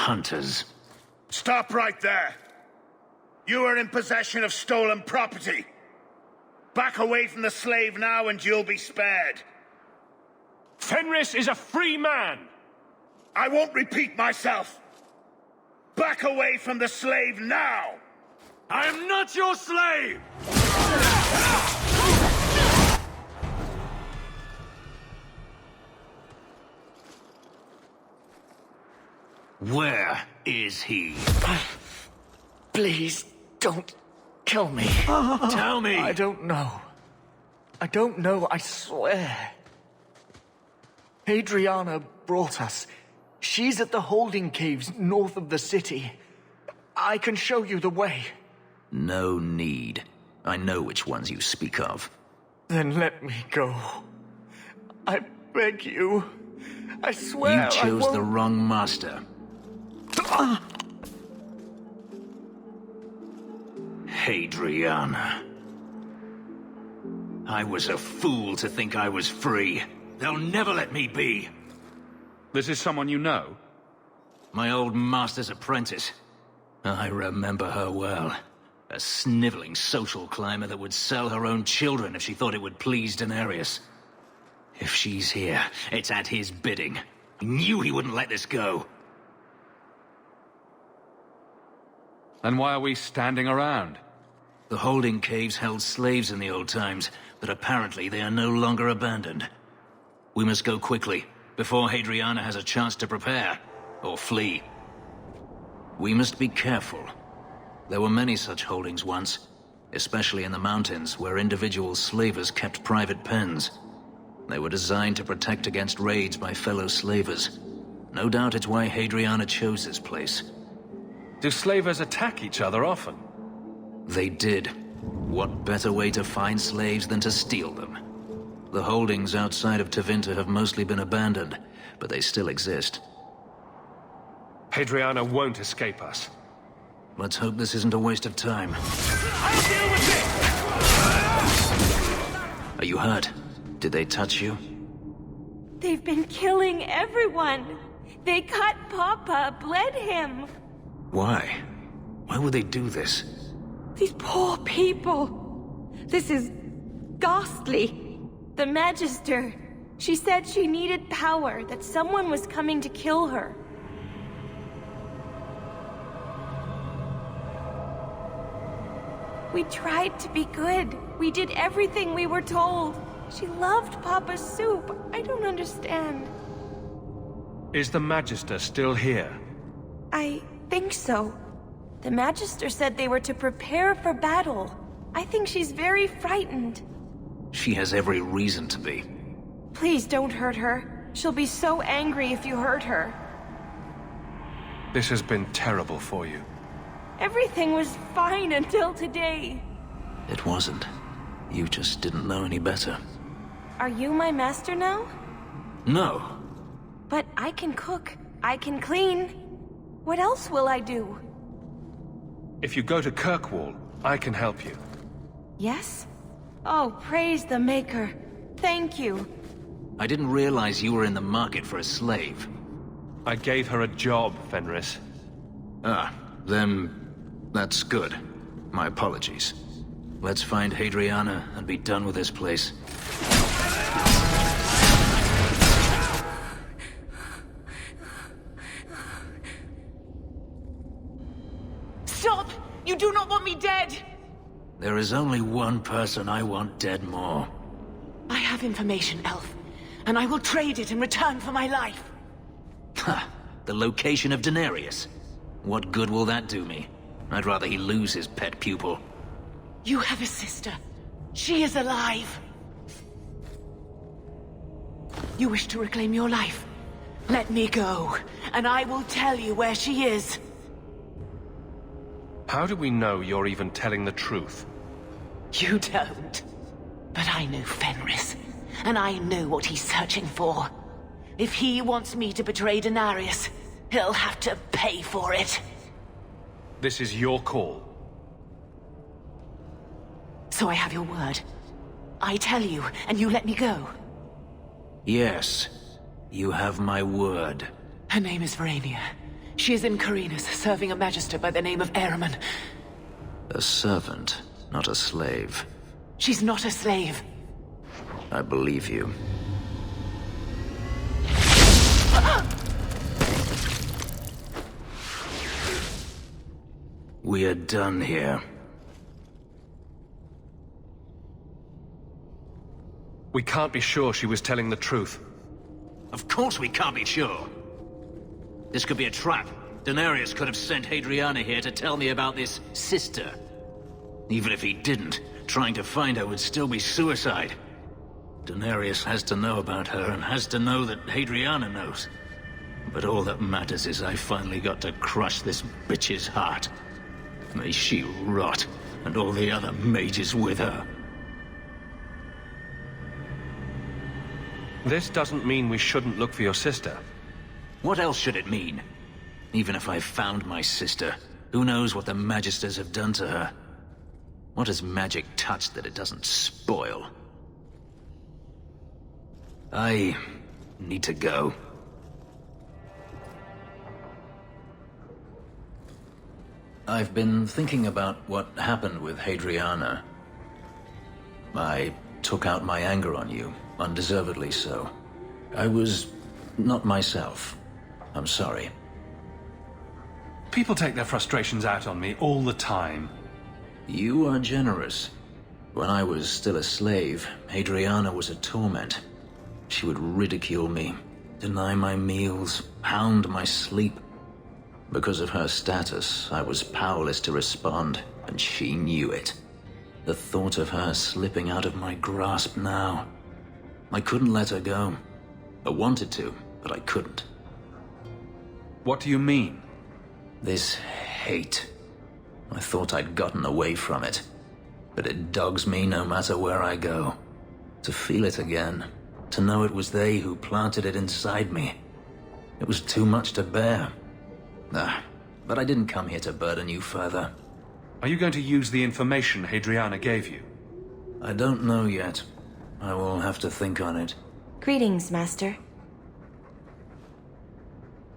hunters. Stop right there! You are in possession of stolen property. Back away from the slave now and you'll be spared. Fenris is a free man! I won't repeat myself. Back away from the slave now! I am not your slave! Where is he? Please, don't kill me. Tell me! I don't know. I don't know, I swear. Adriana brought us. She's at the holding caves north of the city. I can show you the way. No need. I know which ones you speak of. Then let me go. I beg you. I swear You chose I won't... the wrong master. Adriana. I was a fool to think I was free. They'll never let me be. This is someone you know? My old master's apprentice. I remember her well. A sniveling social climber that would sell her own children if she thought it would please Daenerys. If she's here, it's at his bidding. I knew he wouldn't let this go. Then why are we standing around? The holding caves held slaves in the old times, but apparently they are no longer abandoned. We must go quickly, before Adriana has a chance to prepare, or flee. We must be careful. There were many such holdings once, especially in the mountains, where individual slavers kept private pens. They were designed to protect against raids by fellow slavers. No doubt it's why Adriana chose this place. Do slavers attack each other often? They did. What better way to find slaves than to steal them? The holdings outside of Tevinter have mostly been abandoned, but they still exist. Adriana won't escape us. Let's hope this isn't a waste of time. I'll deal with it! Are you hurt? Did they touch you? They've been killing everyone. They cut Papa, bled him. Why? Why would they do this? These poor people. This is ghastly. The Magister. She said she needed power, that someone was coming to kill her. We tried to be good. We did everything we were told. She loved Papa's soup. I don't understand. Is the Magister still here? I think so. The Magister said they were to prepare for battle. I think she's very frightened. She has every reason to be. Please don't hurt her. She'll be so angry if you hurt her. This has been terrible for you. Everything was fine until today. It wasn't. You just didn't know any better. Are you my master now? No. But I can cook. I can clean. What else will I do? If you go to Kirkwall, I can help you. Yes? Oh, praise the Maker. Thank you. I didn't realize you were in the market for a slave. I gave her a job, Fenris. Ah, then... that's good. My apologies. Let's find Adriana and be done with this place. Stop! You do not want me dead! There is only one person I want dead more. I have information, Elf, and I will trade it in return for my life. Ha! The location of Daenerys. What good will that do me? I'd rather he lose his pet pupil. You have a sister. She is alive. You wish to reclaim your life? Let me go, and I will tell you where she is. How do we know you're even telling the truth? You don't. But I know Fenris, and I know what he's searching for. If he wants me to betray Daenerys, he'll have to pay for it. This is your call. So I have your word. I tell you, and you let me go. Yes. You have my word. Her name is Verania, She is in Carinas, serving a magister by the name of Ehrman. A servant, not a slave. She's not a slave. I believe you. We are done here. We can't be sure she was telling the truth. Of course we can't be sure. This could be a trap. Daenerys could have sent Hadriana here to tell me about this sister. Even if he didn't, trying to find her would still be suicide. Daenerys has to know about her and has to know that Hadriana knows. But all that matters is I finally got to crush this bitch's heart. May she rot, and all the other mages with her. This doesn't mean we shouldn't look for your sister. What else should it mean? Even if I found my sister, who knows what the Magisters have done to her? What has magic touched that it doesn't spoil? I need to go. I've been thinking about what happened with Hadriana. I took out my anger on you, undeservedly so. I was not myself. I'm sorry. People take their frustrations out on me all the time. You are generous. When I was still a slave, Hadriana was a torment. She would ridicule me, deny my meals, hound my sleep. Because of her status, I was powerless to respond, and she knew it. The thought of her slipping out of my grasp now. I couldn't let her go. I wanted to, but I couldn't. What do you mean? This hate. I thought I'd gotten away from it. But it dogs me no matter where I go. To feel it again. To know it was they who planted it inside me. It was too much to bear. But I didn't come here to burden you further. Are you going to use the information Hadriana gave you? I don't know yet. I will have to think on it. Greetings, Master.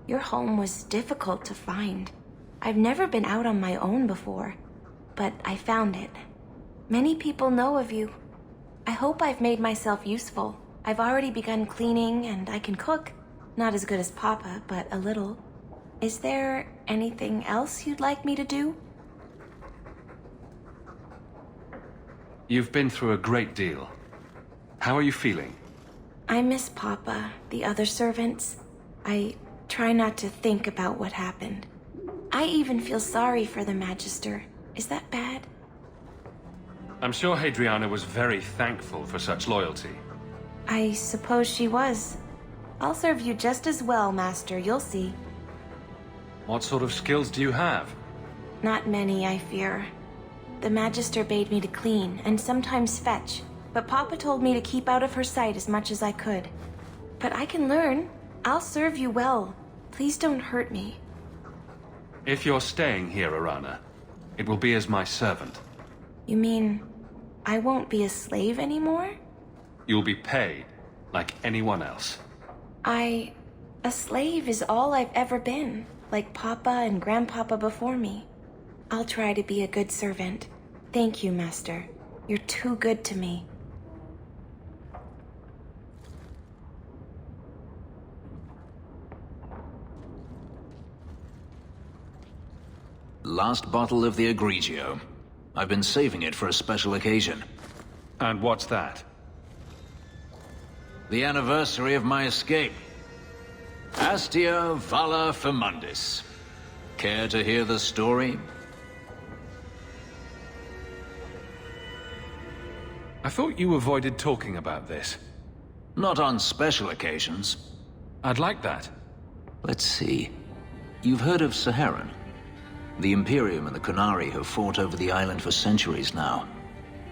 Your home was difficult to find. I've never been out on my own before, but I found it. Many people know of you. I hope I've made myself useful. I've already begun cleaning, and I can cook. Not as good as Papa, but a little. Is there anything else you'd like me to do? You've been through a great deal. How are you feeling? I miss Papa, the other servants. I try not to think about what happened. I even feel sorry for the Magister. Is that bad? I'm sure Hadriana was very thankful for such loyalty. I suppose she was. I'll serve you just as well, Master, you'll see. What sort of skills do you have? Not many, I fear. The Magister bade me to clean, and sometimes fetch, but Papa told me to keep out of her sight as much as I could. But I can learn. I'll serve you well. Please don't hurt me. If you're staying here, Arana, it will be as my servant. You mean, I won't be a slave anymore? You'll be paid, like anyone else. A slave is all I've ever been, like Papa and Grandpapa before me. I'll try to be a good servant. Thank you, Master. You're too good to me. Last bottle of the Egregio. I've been saving it for a special occasion. And what's that? The anniversary of my escape. Astia Vala Firmundis. Care to hear the story? I thought you avoided talking about this. Not on special occasions. I'd like that. Let's see. You've heard of Saharan? The Imperium and the Qunari have fought over the island for centuries now.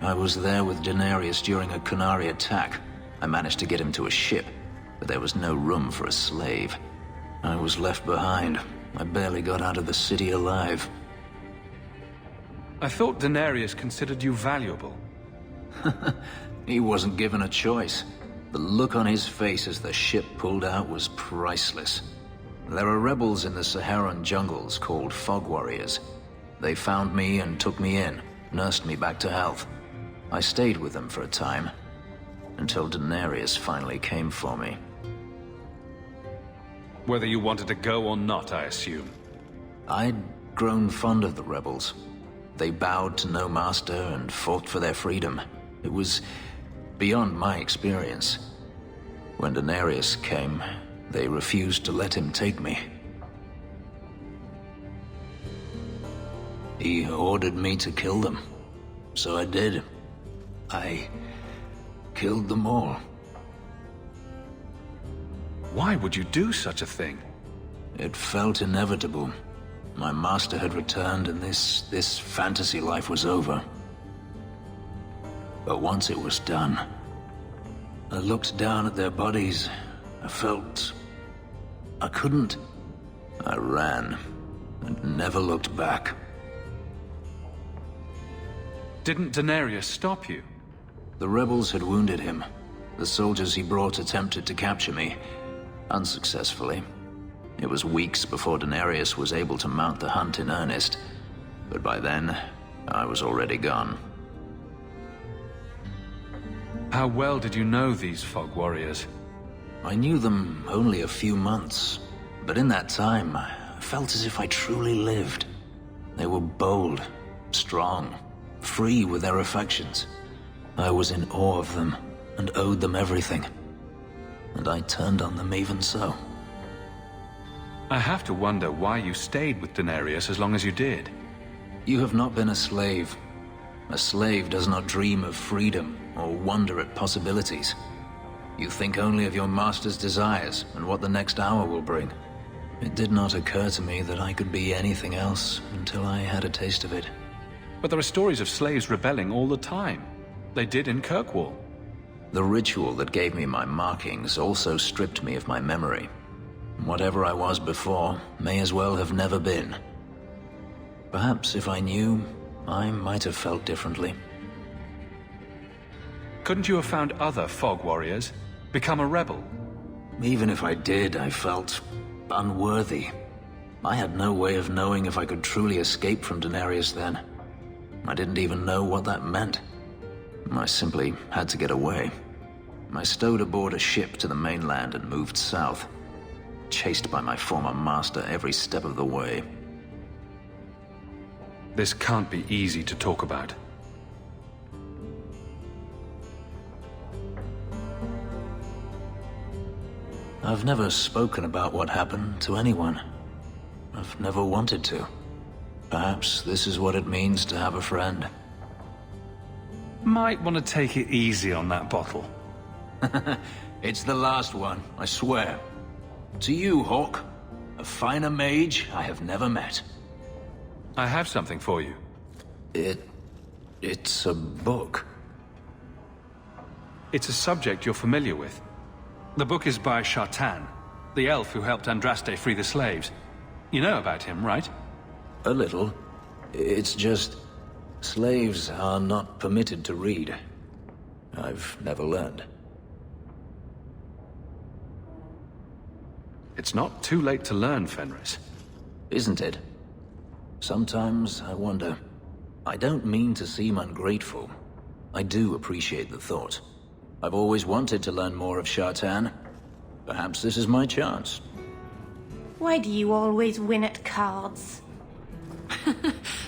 I was there with Daenerys during a Qunari attack. I managed to get him to a ship, but there was no room for a slave. I was left behind. I barely got out of the city alive. I thought Daenerys considered you valuable. He wasn't given a choice. The look on his face as the ship pulled out was priceless. There are rebels in the Saharan jungles called Fog Warriors. They found me and took me in, nursed me back to health. I stayed with them for a time, until Daenerys finally came for me. Whether you wanted to go or not, I assume. I'd grown fond of the rebels. They bowed to no master and fought for their freedom. It was beyond my experience. When Daenerys came, they refused to let him take me. He ordered me to kill them. So I did. I killed them all. Why would you do such a thing? It felt inevitable. My master had returned and this fantasy life was over. But once it was done, I looked down at their bodies. I felt I couldn't. I ran and never looked back. Didn't Daenerys stop you? The rebels had wounded him. The soldiers he brought attempted to capture me, unsuccessfully. It was weeks before Daenerys was able to mount the hunt in earnest, but by then, I was already gone. How well did you know these Fog Warriors? I knew them only a few months, but in that time, I felt as if I truly lived. They were bold, strong, free with their affections. I was in awe of them and owed them everything. And I turned on them even so. I have to wonder why you stayed with Daenerys as long as you did. You have not been a slave. A slave does not dream of freedom or wonder at possibilities. You think only of your master's desires and what the next hour will bring. It did not occur to me that I could be anything else until I had a taste of it. But there are stories of slaves rebelling all the time. They did in Kirkwall. The ritual that gave me my markings also stripped me of my memory. Whatever I was before may as well have never been. Perhaps if I knew, I might have felt differently. Couldn't you have found other Fog Warriors? Become a rebel? Even if I did, I felt unworthy. I had no way of knowing if I could truly escape from Daenerys then. I didn't even know what that meant. I simply had to get away. I stowed aboard a ship to the mainland and moved south, chased by my former master every step of the way. This can't be easy to talk about. I've never spoken about what happened to anyone. I've never wanted to. Perhaps this is what it means to have a friend. Might want to take it easy on that bottle. It's the last one, I swear. To you, Hawk, a finer mage I have never met. I have something for you. It's a book. It's a subject you're familiar with. The book is by Shartan, the elf who helped Andraste free the slaves. You know about him, right? A little. It's just... slaves are not permitted to read. I've never learned. It's not too late to learn, Fenris. Isn't it? Sometimes I wonder. I don't mean to seem ungrateful. I do appreciate the thought. I've always wanted to learn more of Shartan. Perhaps this is my chance. Why do you always win at cards?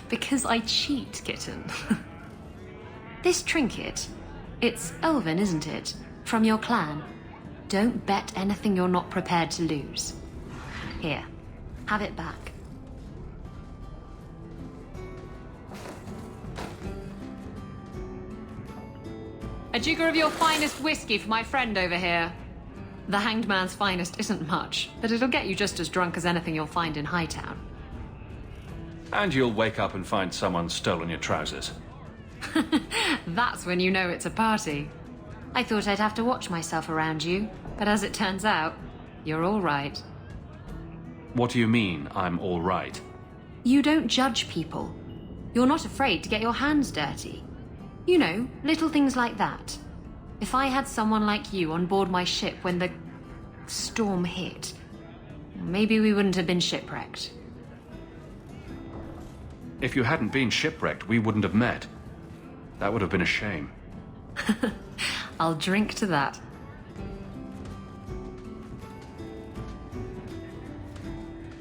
Because I cheat, kitten. This trinket, it's elven, isn't it? From your clan. Don't bet anything you're not prepared to lose. Here, have it back. A jigger of your finest whiskey for my friend over here. The Hanged Man's finest isn't much, but it'll get you just as drunk as anything you'll find in Hightown. And you'll wake up and find someone stolen your trousers. That's when you know it's a party. I thought I'd have to watch myself around you, but as it turns out, you're all right. What do you mean, I'm all right? You don't judge people. You're not afraid to get your hands dirty. You know, little things like that. If I had someone like you on board my ship when the storm hit, Maybe we wouldn't have been shipwrecked. If you hadn't been shipwrecked, we wouldn't have met. That would have been a shame. I'll drink to that.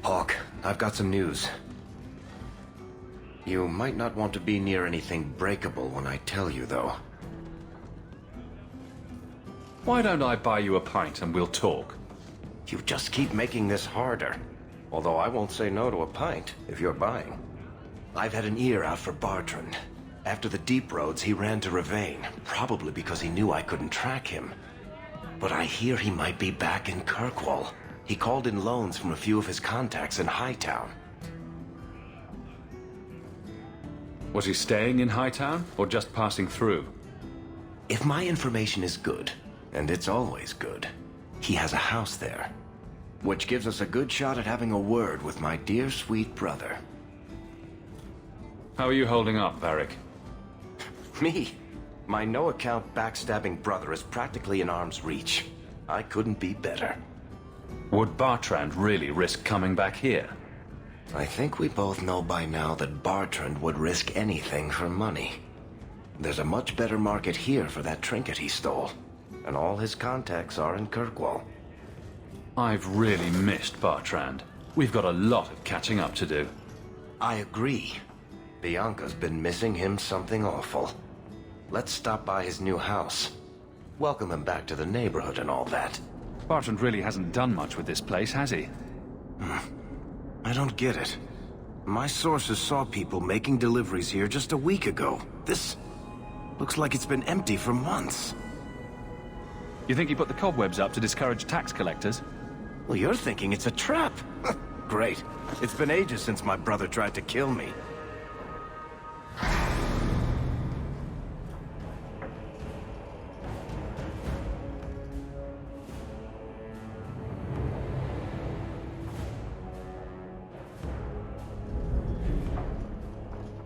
Hawk, I've got some news. You might not want to be near anything breakable when I tell you, though. Why don't I buy you a pint and we'll talk? You just keep making this harder. Although I won't say no to a pint, if you're buying. I've had an ear out for Bartrand. After the Deep Roads, he ran to Ravane, probably because he knew I couldn't track him. But I hear he might be back in Kirkwall. He called in loans from a few of his contacts in Hightown. Was he staying in Hightown, or just passing through? If my information is good, and it's always good, he has a house there. Which gives us a good shot at having a word with my dear sweet brother. How are you holding up, Varric? Me? My no-account backstabbing brother is practically in arm's reach. I couldn't be better. Would Bartrand really risk coming back here? I think we both know by now that Bartrand would risk anything for money. There's a much better market here for that trinket he stole. And all his contacts are in Kirkwall. I've really missed Bartrand. We've got a lot of catching up to do. I agree. Bianca's been missing him something awful. Let's stop by his new house. Welcome him back to the neighborhood and all that. Bartrand really hasn't done much with this place, has he? I don't get it. My sources saw people making deliveries here just a week ago. This looks like it's been empty for months. You think he put the cobwebs up to discourage tax collectors? Well, you're thinking it's a trap. Great. It's been ages since my brother tried to kill me.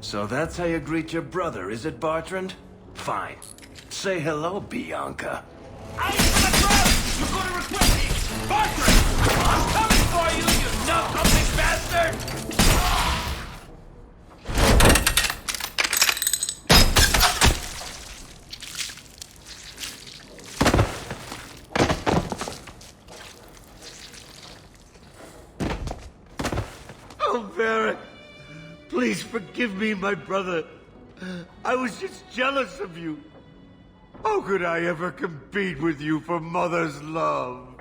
So that's how you greet your brother, is it, Bartrand? Fine. Say hello, Bianca. Out for the crowd! You're gonna regret me! Bartrand! I'm coming for you, you nut-humping bastard! Oh, Varric! Please forgive me, my brother. I was just jealous of you. How could I ever compete with you for Mother's love?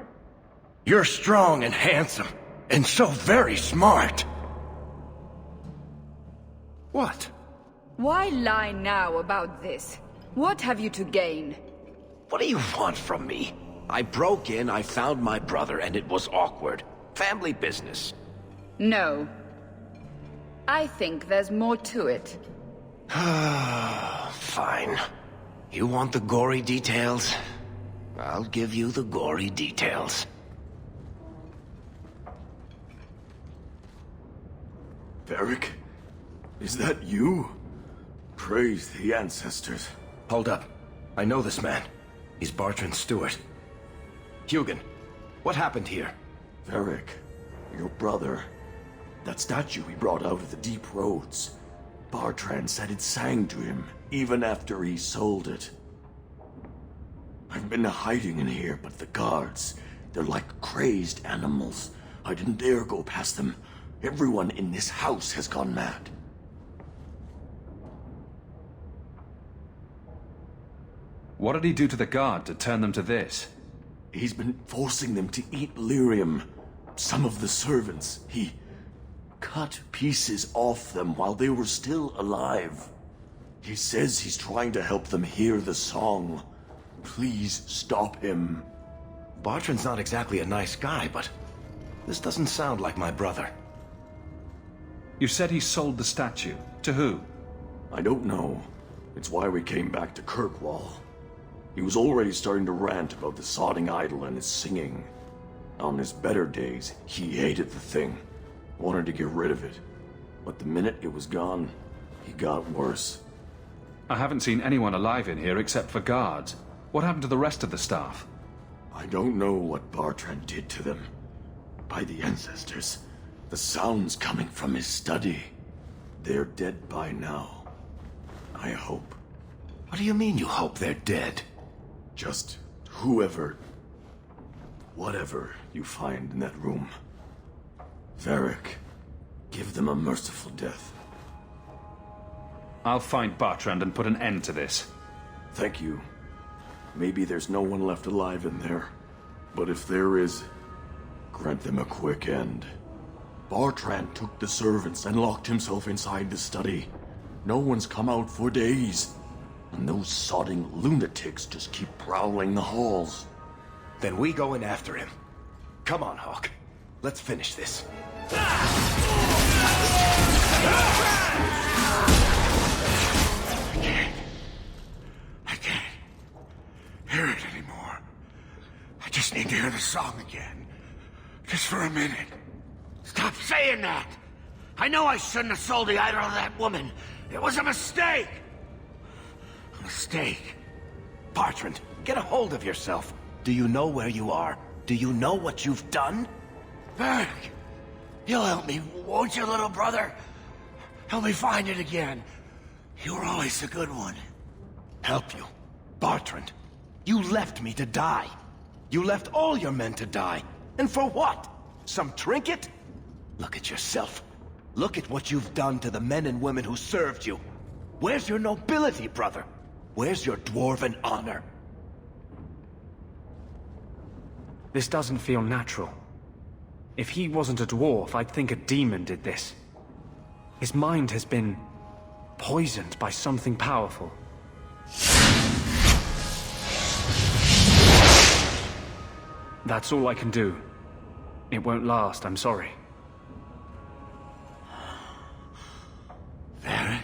You're strong and handsome, and so very smart. What? Why lie now about this? What have you to gain? What do you want from me? I broke in, I found my brother, and it was awkward. Family business. No. I think there's more to it. Fine. You want the gory details? I'll give you the gory details. Varric? Is that you? Praise the ancestors. Hold up. I know this man. He's Bartrand's steward. Hugin, what happened here? Varric, your brother. That statue he brought out of the Deep Roads. Bartrand said it sang to him, even after he sold it. I've been hiding in here, but the guards, they're like crazed animals. I didn't dare go past them. Everyone in this house has gone mad. What did he do to the guard to turn them to this? He's been forcing them to eat lyrium. Some of the servants, he cut pieces off them while they were still alive. He says he's trying to help them hear the song. Please stop him. Bartrand's not exactly a nice guy, but this doesn't sound like my brother. You said he sold the statue. To who? I don't know. It's why we came back to Kirkwall. He was already starting to rant about the sodding idol and his singing. On his better days, he hated the thing. Wanted to get rid of it. But the minute it was gone, he got worse. I haven't seen anyone alive in here except for guards. What happened to the rest of the staff? I don't know what Bartrand did to them. By the ancestors. The sound's coming from his study. They're dead by now. I hope. What do you mean you hope they're dead? Just whatever you find in that room. Varric, give them a merciful death. I'll find Bartrand and put an end to this. Thank you. Maybe there's no one left alive in there. But if there is, grant them a quick end. Bartrand took the servants and locked himself inside the study. No one's come out for days. And those sodding lunatics just keep prowling the halls. Then we go in after him. Come on, Hawk. Let's finish this. I can't hear it anymore. I just need to hear the song again. Just for a minute. Stop saying that! I know I shouldn't have sold the idol to that woman. It was a mistake! A mistake. Bartrand, get a hold of yourself. Do you know where you are? Do you know what you've done? Varric, you'll help me, won't you, little brother? Help me find it again. You were always a good one. Help you? Bartrand, you left me to die. You left all your men to die. And for what? Some trinket? Look at yourself. Look at what you've done to the men and women who served you. Where's your nobility, brother? Where's your dwarven honor? This doesn't feel natural. If he wasn't a dwarf, I'd think a demon did this. His mind has been poisoned by something powerful. That's all I can do. It won't last, I'm sorry. Varric?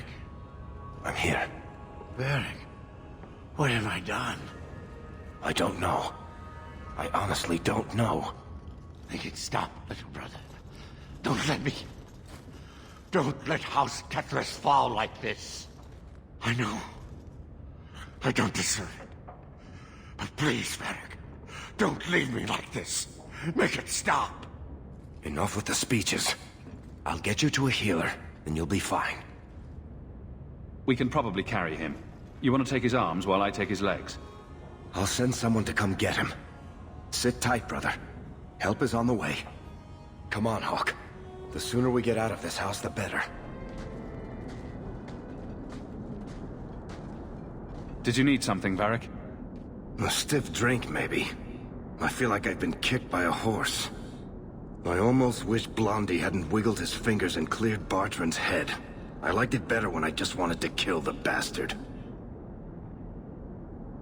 I'm here. Varric, what have I done? I don't know. I honestly don't know. Make it stop, little brother. Don't let House Tetris fall like this. I know. I don't deserve it. But please, Varric, don't leave me like this. Make it stop. Enough with the speeches. I'll get you to a healer, and you'll be fine. We can probably carry him. You want to take his arms while I take his legs? I'll send someone to come get him. Sit tight, brother. Help is on the way. Come on, Hawk. The sooner we get out of this house, the better. Did you need something, Varric? A stiff drink, maybe. I feel like I've been kicked by a horse. I almost wish Blondie hadn't wiggled his fingers and cleared Bartrand's head. I liked it better when I just wanted to kill the bastard.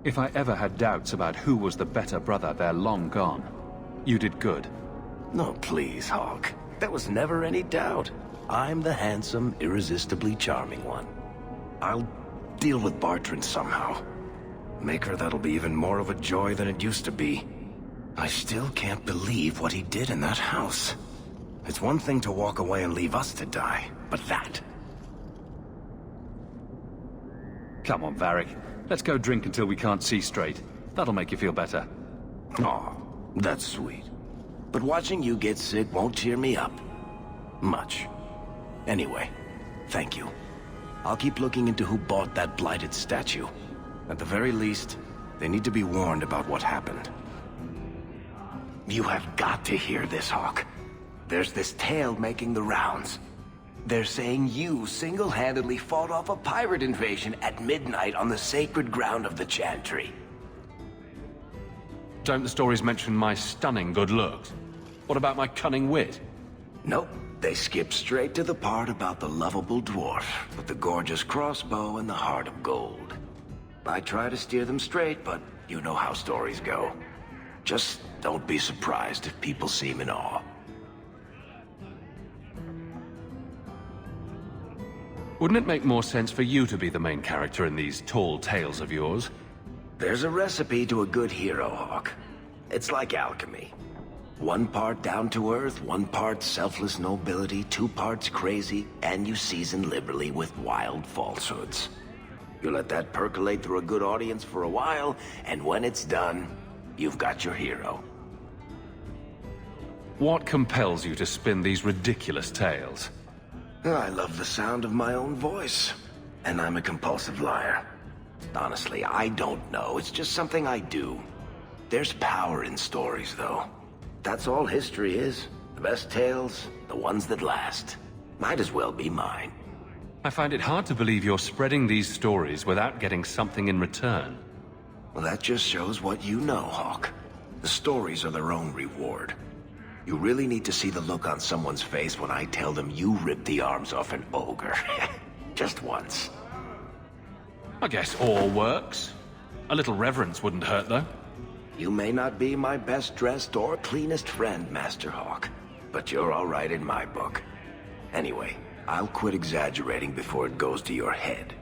If I ever had doubts about who was the better brother, they're long gone. You did good. No, please, Hawk. There was never any doubt. I'm the handsome, irresistibly charming one. I'll deal with Bartrand somehow. Make her that'll be even more of a joy than it used to be. I still can't believe what he did in that house. It's one thing to walk away and leave us to die, but that... Come on, Varric. Let's go drink until we can't see straight. That'll make you feel better. Aw, that's sweet. But watching you get sick won't cheer me up. Much. Anyway, thank you. I'll keep looking into who bought that blighted statue. At the very least, they need to be warned about what happened. You have got to hear this, Hawk. There's this tale making the rounds. They're saying you single-handedly fought off a pirate invasion at midnight on the sacred ground of the Chantry. Don't the stories mention my stunning good looks? What about my cunning wit? Nope. They skip straight to the part about the lovable dwarf with the gorgeous crossbow and the heart of gold. I try to steer them straight, but you know how stories go. Just don't be surprised if people seem in awe. Wouldn't it make more sense for you to be the main character in these tall tales of yours? There's a recipe to a good hero, Hawk. It's like alchemy. 1 part down to earth, 1 part selfless nobility, 2 parts crazy, and you season liberally with wild falsehoods. You let that percolate through a good audience for a while, and when it's done, you've got your hero. What compels you to spin these ridiculous tales? I love the sound of my own voice. And I'm a compulsive liar. Honestly, I don't know. It's just something I do. There's power in stories, though. That's all history is. The best tales, the ones that last. Might as well be mine. I find it hard to believe you're spreading these stories without getting something in return. Well, that just shows what you know, Hawk. The stories are their own reward. You really need to see the look on someone's face when I tell them you ripped the arms off an ogre. Just once. I guess all works. A little reverence wouldn't hurt, though. You may not be my best dressed or cleanest friend, Master Hawk, but you're all right in my book. Anyway, I'll quit exaggerating before it goes to your head.